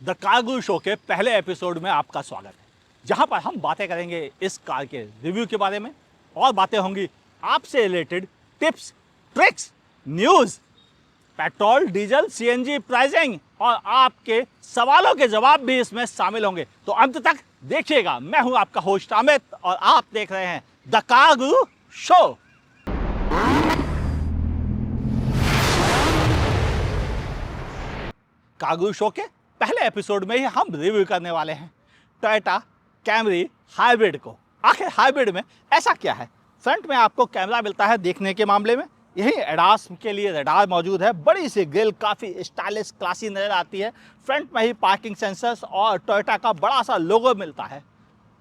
The car Guru show के पहले episode में आपका स्वागत है, जहां पर हम बातें करेंगे इस कार के रिव्यू के बारे में और बातें होंगी आपसे related tips, tricks, news, petrol, diesel, CNG pricing और आपके सवालों के जवाब भी इसमें शामिल होंगे। तो अंत तक देखिएगा। मैं हूं आपका होस्ट अमित और आप देख रहे हैं the car Guru show. Car Guru show के पहले एपिसोड में ही हम रिव्यू करने वाले हैं टोयोटा कैमरी हाइब्रिड को। आखिर हाइब्रिड में ऐसा क्या है? फ्रंट में आपको कैमरा मिलता है देखने के मामले में, यही एडास के लिए रडार मौजूद है, बड़ी सी ग्रिल काफ़ी स्टाइलिश क्लासी नज़र आती है। फ्रंट में ही पार्किंग सेंसर्स और टोयोटा का बड़ा सा लोगो मिलता है।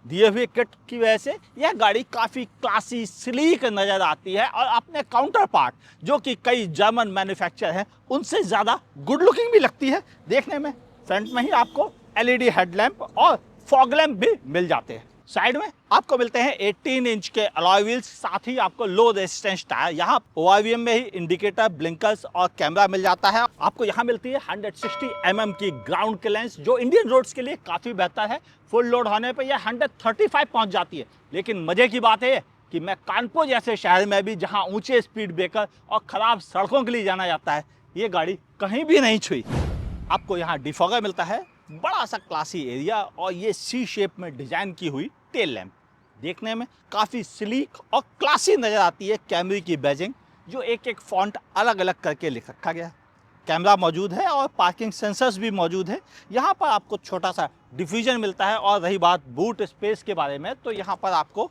दिए हुए किट की वजह से यह गाड़ी काफ़ी क्लासी स्लीक नज़र आती है और अपने काउंटर पार्ट जो कि कई जर्मन मैन्युफैक्चर हैं उनसे ज़्यादा गुड लुकिंग भी लगती है देखने में। फ्रंट में ही आपको एलईडी हेडलैम्प और फॉग लैम्प भी मिल जाते हैं। साइड में आपको मिलते हैं 18 इंच के अलॉय व्हील्स, साथ ही आपको लो रेजिस्टेंस टायर। यहाँ ORVM में ही इंडिकेटर, ब्लिंकर्स और कैमरा मिल जाता है। आपको यहाँ मिलती है 160 mm की ग्राउंड क्लियरेंस जो इंडियन रोड्स के लिए काफ़ी बेहतर है। फुल लोड होने पर यह 135 पहुँच जाती है। लेकिन मज़े की बात है कि मैं कानपुर जैसे शहर में भी, जहाँ ऊँचे स्पीड ब्रेकर और ख़राब सड़कों के लिए जाना जाता है, ये गाड़ी कहीं भी नहीं छुई। आपको यहाँ डिफॉगर मिलता है, बड़ा सा क्लासी एरिया और ये सी शेप में डिजाइन की हुई टेल लैम्प देखने में काफ़ी स्लीक और क्लासी नज़र आती है। कैमरी की बैजिंग जो एक एक फॉन्ट अलग अलग करके लिख रखा गया है। कैमरा मौजूद है और पार्किंग सेंसर्स भी मौजूद है। यहाँ पर आपको छोटा सा डिफ्यूजन मिलता है। और रही बात बूट स्पेस के बारे में, तो यहाँ पर आपको,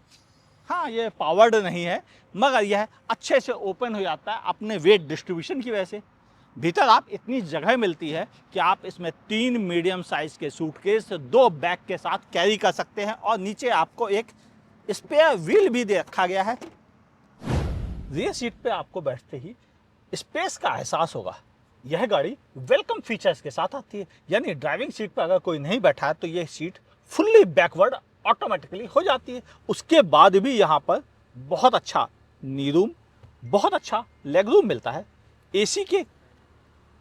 हाँ, ये पावर्ड नहीं है मगर यह अच्छे से ओपन हो जाता है अपने वेट डिस्ट्रीब्यूशन की वजह से। भीतर आप इतनी जगह मिलती है कि आप इसमें 3 मीडियम साइज के सूटकेस 2 बैग के साथ कैरी कर सकते हैं। और नीचे आपको एक स्पेयर व्हील भी दे रखा गया है। रियर सीट पे आपको बैठते ही स्पेस का एहसास होगा। यह गाड़ी वेलकम फीचर्स के साथ आती है, यानी ड्राइविंग सीट पर अगर कोई नहीं बैठा है तो यह सीट फुल्ली बैकवर्ड ऑटोमेटिकली हो जाती है। उसके बाद भी यहाँ पर बहुत अच्छा नी रूम, बहुत अच्छा लेग रूम मिलता है। AC के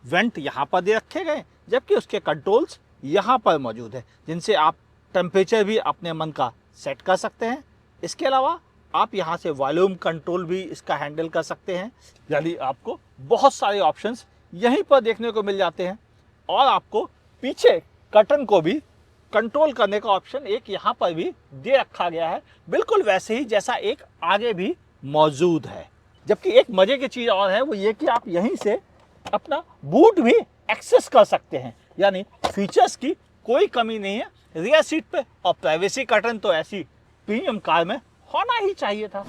वेंट यहाँ पर दे रखे गए, जबकि उसके कंट्रोल्स यहाँ पर मौजूद है जिनसे आप टेम्परेचर भी अपने मन का सेट कर सकते हैं। इसके अलावा आप यहाँ से वॉल्यूम कंट्रोल भी इसका हैंडल कर सकते हैं। यानी आपको बहुत सारे ऑप्शंस यहीं पर देखने को मिल जाते हैं। और आपको पीछे कर्टन को भी कंट्रोल करने का ऑप्शन एक यहाँ पर भी दे रखा गया है, बिल्कुल वैसे ही जैसा एक आगे भी मौजूद है। जबकि एक मज़े की चीज़ और है, वो ये कि आप यहीं से अपना बूट भी एक्सेस कर सकते हैं। यानी फीचर्स की कोई कमी नहीं है रियर सीट पे। और प्राइवेसी कर्टन तो ऐसी प्रीमियम कार में होना ही चाहिए था।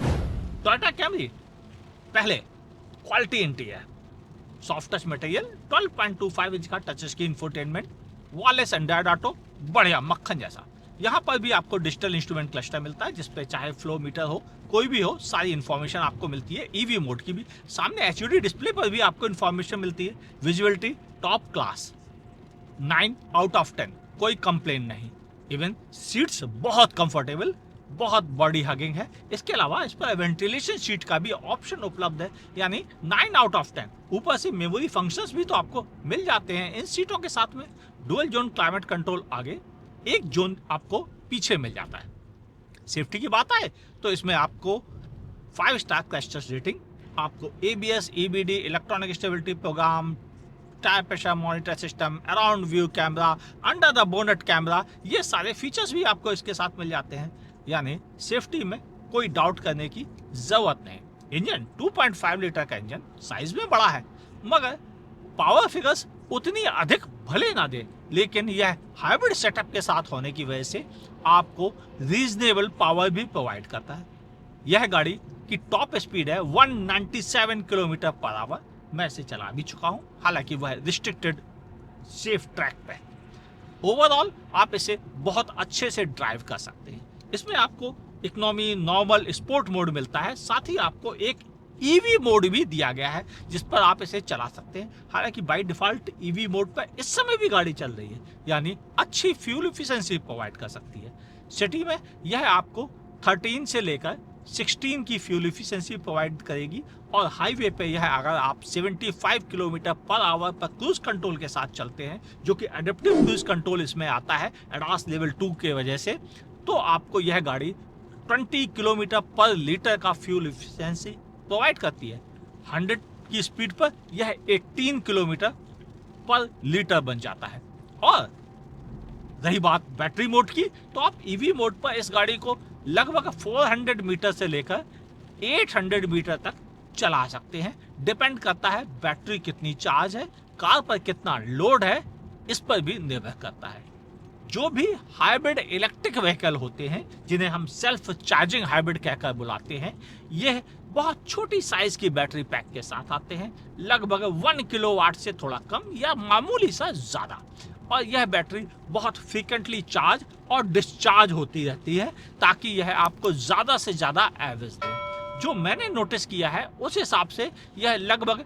टोयोटा कैमरी पहले quality interior, soft touch material, 12.25 inch का touch screen infotainment, wireless Android auto, बढ़िया मक्खन जैसा। यहाँ पर भी आपको डिजिटल इंस्ट्रूमेंट क्लस्टर मिलता है जिसपे चाहे फ्लो मीटर हो, कोई भी हो, सारी इन्फॉर्मेशन आपको मिलती है। EV मोड की भी सामने HUD डिस्प्ले पर भी आपको इन्फॉर्मेशन मिलती है। Visuality top class, 9 out of 10, कोई कंप्लेन नहीं। इवन सीट्स बहुत कंफर्टेबल, बहुत बॉडी हगिंग है। इसके अलावा इस पर वेंटिलेशन सीट का भी ऑप्शन उपलब्ध है, यानी 9 आउट ऑफ 10। ऊपर से मेमोरी फंक्शंस भी तो आपको मिल जाते हैं इन सीटों के साथ में। डुअल जोन क्लाइमेट कंट्रोल आगे, एक जोन आपको पीछे मिल जाता है। सेफ्टी की बात आए तो इसमें आपको 5 स्टार क्रैश रेटिंग, आपको ABS, EBD, electronic stability program, tyre pressure monitor system, around view camera, under the bonnet camera, ये सारे फीचर्स भी आपको इसके साथ मिल जाते हैं। यानी सेफ्टी में कोई डाउट करने की जरूरत नहीं। इंजन 2.5 लीटर का इंजन साइज में बड़ा है, मगर पावर फिगर्स उतनी अधिक भले ना दे, लेकिन यह हाइब्रिड सेटअप के साथ होने की वजह से आपको रीजनेबल पावर भी प्रोवाइड करता है। यह गाड़ी की टॉप स्पीड है 197 किलोमीटर पर आवर। मैं इसे चला भी चुका हूं, हालांकि वह रिस्ट्रिक्टेड सेफ ट्रैक पे है। ओवरऑल आप इसे बहुत अच्छे से ड्राइव कर सकते हैं। इसमें आपको इकोनॉमी, नॉर्मल, स्पोर्ट मोड मिलता है। साथ ही आपको एक EV मोड भी दिया गया है जिस पर आप इसे चला सकते हैं। हालांकि बाय डिफॉल्ट EV मोड पर इस समय भी गाड़ी चल रही है, यानी अच्छी फ्यूल एफिशिएंसी प्रोवाइड कर सकती है। सिटी में यह आपको 13 से लेकर 16 की फ्यूल इफिशिएंसी प्रोवाइड करेगी और हाईवे पे यह अगर आप 75 किलोमीटर पर आवर पर क्रूज कंट्रोल के साथ चलते हैं, जो कि एडेप्टिव क्रूज कंट्रोल इसमें आता है एडास लेवल 2 के वजह से, तो आपको यह गाड़ी 20 किलोमीटर पर लीटर का फ्यूल इफिशिएंसी प्रोवाइड करती है। 100 की स्पीड पर यह 18 किलोमीटर पर लीटर बन जाता है। और रही बात बैटरी मोड की, तो आप ईवी मोड पर इस गाड़ी को लगभग 400 मीटर से लेकर 800 मीटर तक चला सकते हैं। डिपेंड करता है बैटरी कितनी चार्ज है, कार पर कितना लोड है, इस पर भी निर्भर करता है। जो भी हाइब्रिड इलेक्ट्रिक व्हीकल होते हैं, जिन्हें हम सेल्फ चार्जिंग हाइब्रिड कहकर बुलाते हैं, यह बहुत छोटी साइज की बैटरी पैक के साथ आते हैं, लगभग 1 किलोवाट से थोड़ा कम या मामूली सा ज्यादा। और यह बैटरी बहुत फ्रीक्वेंटली चार्ज और डिस्चार्ज होती रहती है, ताकि यह आपको ज़्यादा से ज़्यादा एवरेज दे। जो मैंने नोटिस किया है उस हिसाब से यह लगभग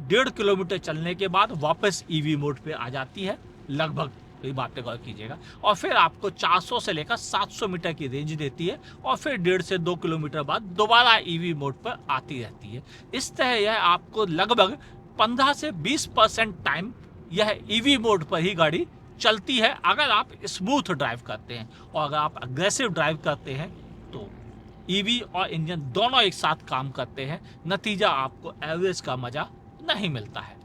1.5 किलोमीटर चलने के बाद वापस ईवी मोड पे आ जाती है, लगभग, ये बात पे गौर कीजिएगा। और फिर आपको 400 से लेकर 700 मीटर की रेंज देती है और फिर 1.5 से 2 किलोमीटर बाद दोबारा ईवी मोड पर आती रहती है। इस तरह यह आपको लगभग 15 से 20% टाइम यह ईवी मोड पर ही गाड़ी चलती है, अगर आप स्मूथ ड्राइव करते हैं। और अगर आप अग्रेसिव ड्राइव करते हैं तो ईवी और इंजन दोनों एक साथ काम करते हैं, नतीजा आपको एवरेज का मजा नहीं मिलता है।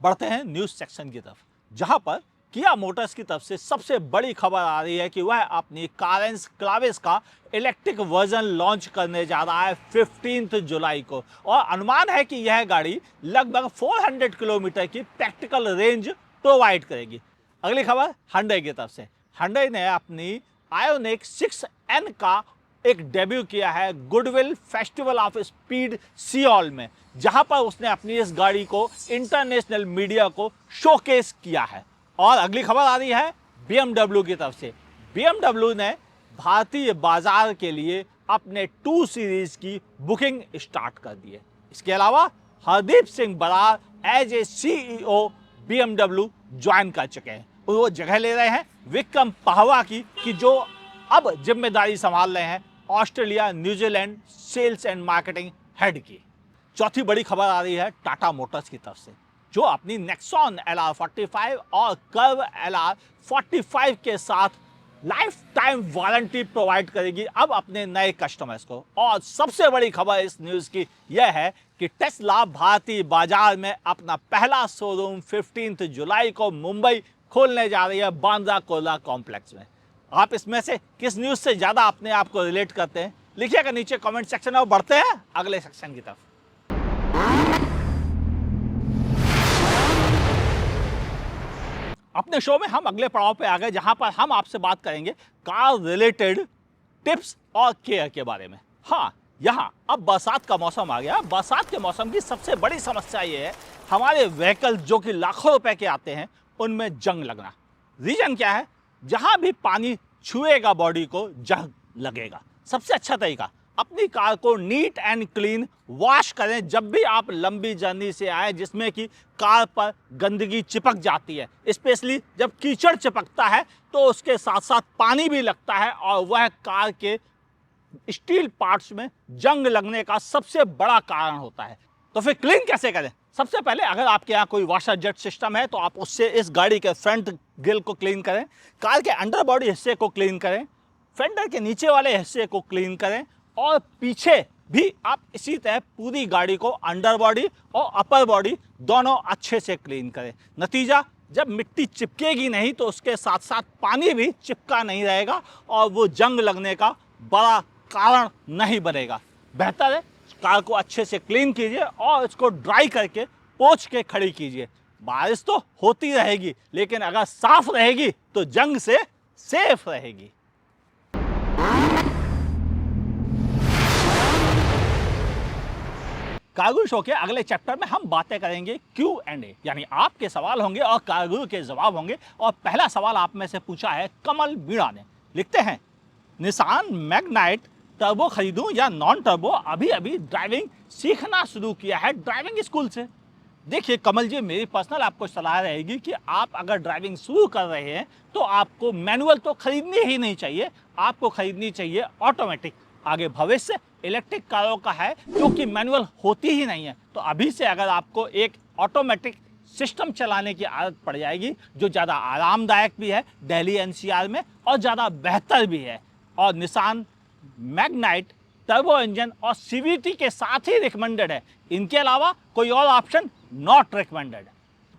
बढ़ते हैं न्यूज सेक्शन की तरफ, जहां पर किया मोटर्स की तरफ से सबसे बड़ी खबर आ रही है कि वह अपनी कारेंस क्लाविस का इलेक्ट्रिक वर्जन लॉन्च करने जा रहा है 15 जुलाई को। और अनुमान है कि यह गाड़ी लगभग 400 किलोमीटर की प्रैक्टिकल रेंज प्रोवाइड करेगी। अगली खबर Hyundai की तरफ से। Hyundai ने अपनी आयोनिक 6N का एक डेब्यू किया है goodwill festival of speed Seoul में, जहां पर उसने अपनी इस गाड़ी को इंटरनेशनल मीडिया को शोकेस किया है। और अगली खबर आ रही है BMW की तरफ से। BMW ने भारतीय बाजार के लिए अपने 2 सीरीज की बुकिंग स्टार्ट कर दी है। इसके अलावा Hardeep Singh Brar as a CEO BMW join कर चुके हैं। वो जगह ले रहे हैं विक्रम पाहवा की, कि जो अब जिम्मेदारी संभाल रहे हैं Australia New Zealand sales and marketing head की। चौथी बड़ी खबर आ रही है टाटा मोटर्स की तरफ से, जो अपनी नेक्सॉन LR45 और कर्व LR45 के साथ लाइफ टाइम वारंटी प्रोवाइड करेगी अब अपने नए कस्टमर्स को। और सबसे बड़ी खबर इस न्यूज़ की यह है कि टेस्ला भारतीय बाजार में अपना पहला शोरूम 15 जुलाई को मुंबई खोलने जा रही है, बांद्रा कुर्ला कॉम्प्लेक्स में। आप इसमें से किस न्यूज़ से ज़्यादा अपने आप को रिलेट करते हैं, लिखिएगा नीचे कमेंट सेक्शन में। और बढ़ते हैं अगले सेक्शन की तरफ। अपने शो में हम अगले पड़ाव पे आ गए, जहां पर हम आपसे बात करेंगे कार रिलेटेड टिप्स और केयर के बारे में। हाँ, यहाँ अब बरसात का मौसम आ गया। बरसात के मौसम की सबसे बड़ी समस्या ये है, हमारे व्हीकल जो कि लाखों रुपए के आते हैं उनमें जंग लगना। रीजन क्या है? जहां भी पानी छुएगा बॉडी को जंग लगेगा। सबसे अच्छा तरीका, अपनी कार को नीट एंड क्लीन वॉश करें जब भी आप लंबी जर्नी से आए, जिसमें कि कार पर गंदगी चिपक जाती है। स्पेशली जब कीचड़ चिपकता है तो उसके साथ साथ पानी भी लगता है और वह कार के स्टील पार्ट्स में जंग लगने का सबसे बड़ा कारण होता है। तो फिर क्लीन कैसे करें? सबसे पहले अगर आपके यहाँ कोई वॉशर जेट सिस्टम है तो आप उससे इस गाड़ी के फ्रंट ग्रिल को क्लीन करें, कार के अंडर बॉडी हिस्से को क्लीन करें, फेंडर के नीचे वाले हिस्से को क्लीन करें और पीछे भी आप इसी तरह पूरी गाड़ी को अंडर बॉडी और अपर बॉडी दोनों अच्छे से क्लीन करें। नतीजा, जब मिट्टी चिपकेगी नहीं तो उसके साथ साथ पानी भी चिपका नहीं रहेगा और वो जंग लगने का बड़ा कारण नहीं बनेगा। बेहतर है कार को अच्छे से क्लीन कीजिए और इसको ड्राई करके पोंछ के खड़ी कीजिए। बारिश तो होती रहेगी, लेकिन अगर साफ रहेगी तो जंग से सेफ रहेगी। कारगुरु शो के अगले चैप्टर में हम बातें करेंगे Q&A, यानी आपके सवाल होंगे और कारगुरु के जवाब होंगे। और पहला सवाल आप में से पूछा है कमल मीणा ने। लिखते हैं, निसान मैग्नाइट टर्बो खरीदूं या नॉन टर्बो? अभी अभी ड्राइविंग सीखना शुरू किया है ड्राइविंग स्कूल से। देखिए कमल जी, मेरी पर्सनल आपको सलाह रहेगी कि आप अगर ड्राइविंग शुरू कर रहे हैं तो आपको मैनुअल तो खरीदनी ही नहीं चाहिए, आपको खरीदनी चाहिए ऑटोमेटिक। आगे भविष्य इलेक्ट्रिक कारों का है क्योंकि मैनुअल होती ही नहीं है। तो अभी से अगर आपको एक ऑटोमेटिक सिस्टम चलाने की आदत पड़ जाएगी जो ज़्यादा आरामदायक भी है दिल्ली एनसीआर में और ज़्यादा बेहतर भी है, और निसान मैग्नाइट टर्बो इंजन और सीवीटी के साथ ही रिकमेंडेड है, इनके अलावा कोई और ऑप्शन नॉट रिकमेंडेड।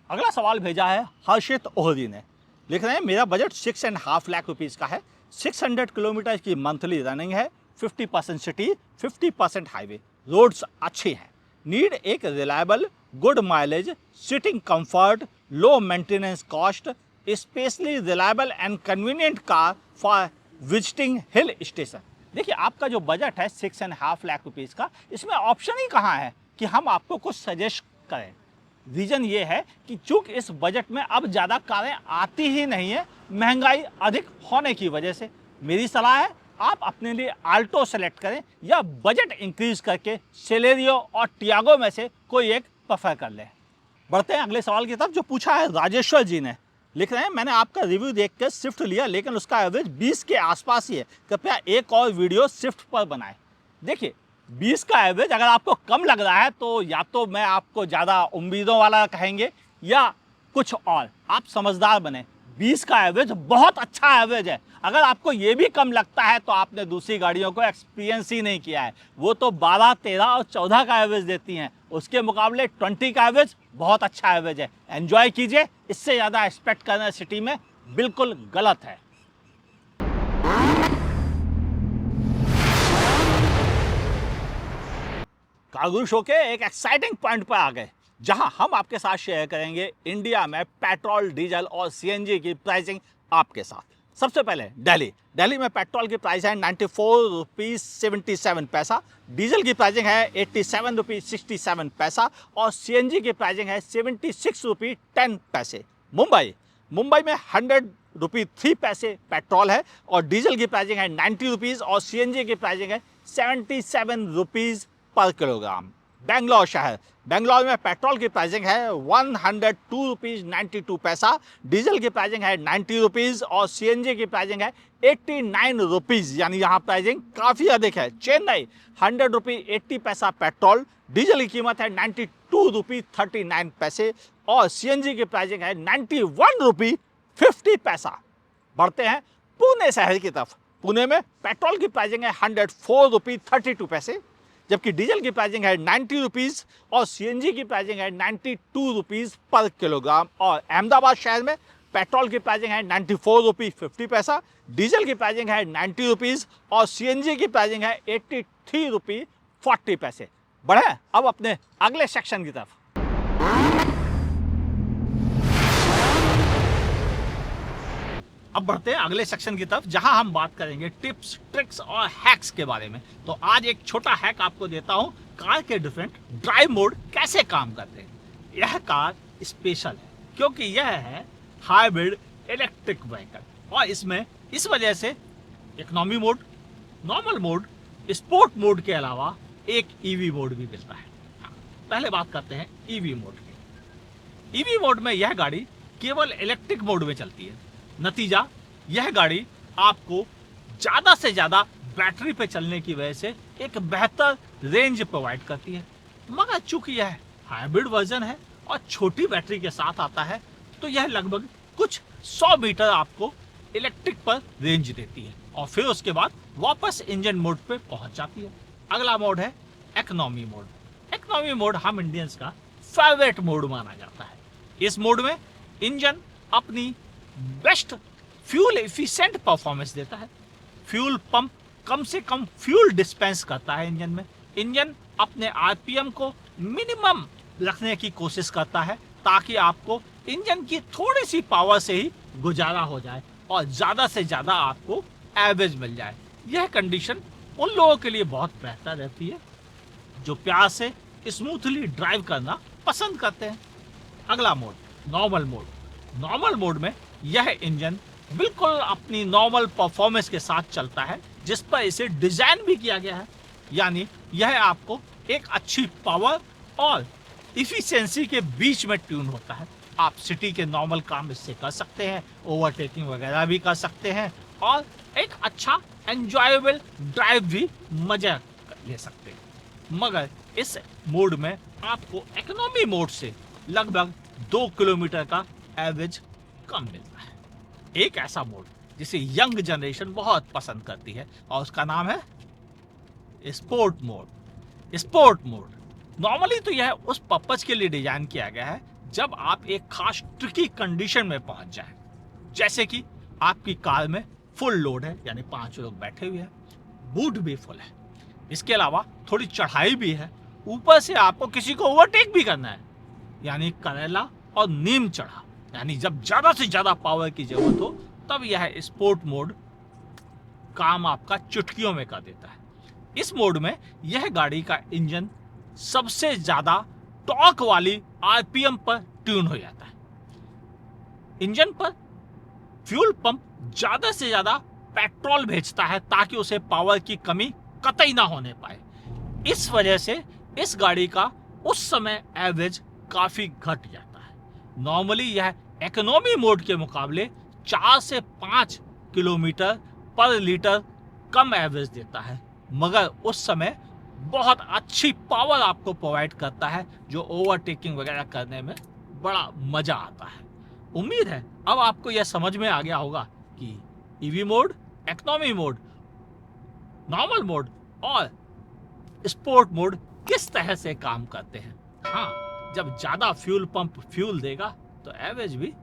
अगला सवाल भेजा है हर्षित ओहरी ने, लिख रहे हैं मेरा बजट 6.5 लाख रुपीज़ का है, 600 किलोमीटर की मंथली रनिंग है, 50% सिटी 50% हाईवे, रोड्स अच्छी हैं, नीड एक reliable good mileage, sitting comfort, low maintenance cost, specially reliable and convenient car for visiting hill station. देखिए आपका जो बजट है 6.5 लाख रुपीज़ का, इसमें ऑप्शन ही कहाँ है कि हम आपको कुछ सजेस्ट करें। रीज़न ये है कि चूंकि इस बजट में अब ज़्यादा कारें आती ही नहीं है, महंगाई अधिक होने की वजह से। मेरी सलाह है आप अपने लिए आल्टो सेलेक्ट करें या बजट इंक्रीज करके सेलेरियो और टियागो में से कोई एक प्रेफर कर लें। बढ़ते हैं अगले सवाल की तरफ जो पूछा है राजेश्वर जी ने, लिख रहे हैं मैंने आपका रिव्यू देखकर स्विफ्ट लिया लेकिन उसका एवरेज 20 के आसपास ही है, कृपया एक और वीडियो स्विफ्ट पर बनाएं। देखिए 20 का एवरेज अगर आपको कम लग रहा है तो या तो मैं आपको ज़्यादा उम्मीदों वाला कहेंगे या कुछ और, आप समझदार बने। 20 का एवरेज बहुत अच्छा एवरेज है। अगर आपको ये भी कम लगता है तो आपने दूसरी गाड़ियों को एक्सपीरियंस ही नहीं किया है। वो तो 12, 13 और 14 का एवरेज देती हैं, उसके मुकाबले 20 का एवरेज बहुत अच्छा एवरेज है। एंजॉय कीजिए, इससे ज़्यादा एक्सपेक्ट करना सिटी में बिल्कुल गलत है। कारगुल शो के एक एक्साइटिंग पॉइंट पर आ गए जहां हम आपके साथ शेयर करेंगे इंडिया में पेट्रोल, डीजल और सीएनजी की प्राइसिंग आपके साथ। सबसे पहले दिल्ली में पेट्रोल की प्राइस है 94 रुपीज़ 77 पैसा, डीजल की प्राइसिंग है 87 रुपीज़ 67 पैसा और सीएनजी की प्राइसिंग है 76 रुपीज़ 10 पैसे। मुंबई में 100 रुपीज़ 3 पैसे पेट्रोल है और डीजल की प्राइसिंग है 90 रुपीज़ और सीएनजी की प्राइसिंग है 77 रुपीज़ पर किलोग्राम। बेंगलोर में पेट्रोल की प्राइसिंग है 102 रुपीज़ 92 पैसा, डीजल की प्राइसिंग है 90 रुपीज़ और सीएनजी की प्राइसिंग है 89 रुपीज़, यानी यहाँ प्राइसिंग काफ़ी अधिक है। चेन्नई 100 रुपीज़ 80 पैसा पेट्रोल, डीजल की कीमत है 92 रुपीज़ 39 पैसे और सीएनजी की प्राइसिंग है 91 रुपीज़ 50 पैसा। बढ़ते हैं पुणे शहर की तरफ। पुणे में पेट्रोल की प्राइसिंग है 104 रुपीज़ 32 पैसे, जबकि डीजल की प्राइसिंग है 90 रुपीज़ और सीएनजी की प्राइसिंग है 92 रुपीज़ पर किलोग्राम। और अहमदाबाद शहर में पेट्रोल की प्राइसिंग है 94 रुपीज़ 50 पैसा, डीजल की प्राइसिंग है 90 रुपीज़ और सीएनजी की प्राइसिंग है 83 रुपीज़ 40 पैसे। बढ़े अब अपने अगले सेक्शन की तरफ। अब बढ़ते हैं अगले सेक्शन की तरफ जहां हम बात करेंगे टिप्स, ट्रिक्स और हैक्स के बारे में। तो आज एक छोटा हैक आपको देता हूं, कार के डिफरेंट ड्राइव मोड कैसे काम करते हैं। यह कार स्पेशल है क्योंकि यह है हाइब्रिड इलेक्ट्रिक व्हीकल और इसमें इस वजह से economy mode, normal mode, sport mode के अलावा एक ईवी मोड भी मिलता है। पहले बात करते हैं ईवी मोड की। ईवी मोड में यह गाड़ी केवल इलेक्ट्रिक मोड में चलती है। नतीजा, यह गाड़ी आपको ज़्यादा से ज़्यादा बैटरी पे चलने की वजह से एक बेहतर रेंज प्रोवाइड करती है। मगर चूंकि यह हाइब्रिड वर्जन है और छोटी बैटरी के साथ आता है तो यह लगभग कुछ 100 मीटर आपको इलेक्ट्रिक पर रेंज देती है और फिर उसके बाद वापस इंजन मोड पे पहुंच जाती है। अगला मोड है इकोनॉमी मोड। इकोनॉमी मोड हम इंडियंस का फेवरेट मोड माना जाता है। इस मोड में इंजन अपनी बेस्ट फ्यूल एफिशिएंट परफॉर्मेंस देता है। फ्यूल पंप कम से कम फ्यूल डिस्पेंस करता है इंजन में। इंजन अपने आरपीएम को मिनिमम रखने की कोशिश करता है ताकि आपको इंजन की थोड़ी सी पावर से ही गुजारा हो जाए और ज़्यादा से ज़्यादा आपको एवरेज मिल जाए। यह कंडीशन उन लोगों के लिए बहुत बेहतर रहती है जो प्यार से स्मूथली ड्राइव करना पसंद करते हैं। अगला mode normal mode. Normal mode में यह इंजन बिल्कुल अपनी नॉर्मल परफॉर्मेंस के साथ चलता है जिस पर इसे डिजाइन भी किया गया है, यानी यह आपको एक अच्छी पावर और इफिशिएंसी के बीच में ट्यून होता है। आप सिटी के नॉर्मल काम इससे कर सकते हैं, ओवरटेकिंग वगैरह भी कर सकते हैं और एक अच्छा एंजॉयबल ड्राइव भी मजा ले सकते हैं। मगर इस मोड में आपको इकोनॉमी मोड से लगभग 2 किलोमीटर का एवरेज कम मिलता है। एक ऐसा मोड जिसे यंग जनरेशन बहुत पसंद करती है और उसका नाम है sport mode. Sport mode normally तो यह उस पर्पज के लिए डिजाइन किया गया है जब आप एक खास ट्रिकी कंडीशन में पहुंच जाएं, जैसे कि आपकी कार में फुल लोड है, यानी 5 लोग बैठे हुए हैं, बूट भी फुल है, इसके अलावा थोड़ी चढ़ाई भी है, ऊपर से आपको किसी को ओवरटेक भी करना है, यानी करेला और नीम चढ़ा, यानी जब ज्यादा से ज्यादा पावर की जरूरत हो तब यह स्पोर्ट मोड काम आपका चुटकियों में कर देता है। इस मोड में यह गाड़ी का इंजन सबसे ज्यादा टॉर्क वाली आरपीएम पर ट्यून हो जाता है। इंजन पर फ्यूल पंप ज्यादा से ज्यादा पेट्रोल भेजता है ताकि उसे पावर की कमी कतई ना होने पाए। इस वजह से इस गाड़ी का उस समय एवरेज काफी घट जाता है। नॉर्मली यह इकोनॉमी मोड के मुकाबले 4 से 5 किलोमीटर पर लीटर कम एवरेज देता है, मगर उस समय बहुत अच्छी पावर आपको प्रोवाइड करता है जो ओवरटेकिंग वगैरह करने में बड़ा मजा आता है। उम्मीद है अब आपको यह समझ में आ गया होगा कि EV mode, economy mode, normal mode और स्पोर्ट मोड किस तरह से काम करते हैं। हाँ, जब ज्यादा फ्यूल पंप फ्यूल देगा तो एवरेज भी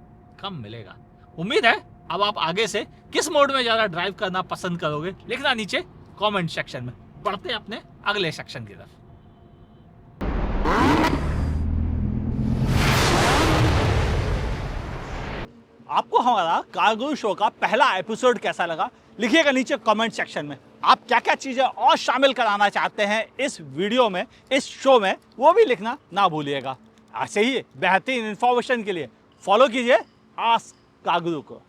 कम मिलेगा। उम्मीद है अब आप आगे से किस मोड में ज्यादा ड्राइव करना पसंद करोगे, लिखना नीचे कमेंट सेक्शन में। बढ़ते हैं अपने अगले सेक्शन की तरफ। आपको हमारा कार गुरु शो का पहला एपिसोड कैसा लगा लिखिएगा नीचे कमेंट सेक्शन में। आप क्या क्या चीजें और शामिल कराना चाहते हैं इस वीडियो में, इस शो में, वो भी लिखना ना भूलिएगा। ऐसे ही बेहतरीन इंफॉर्मेशन के लिए फॉलो कीजिए आस्क कार गुरु को।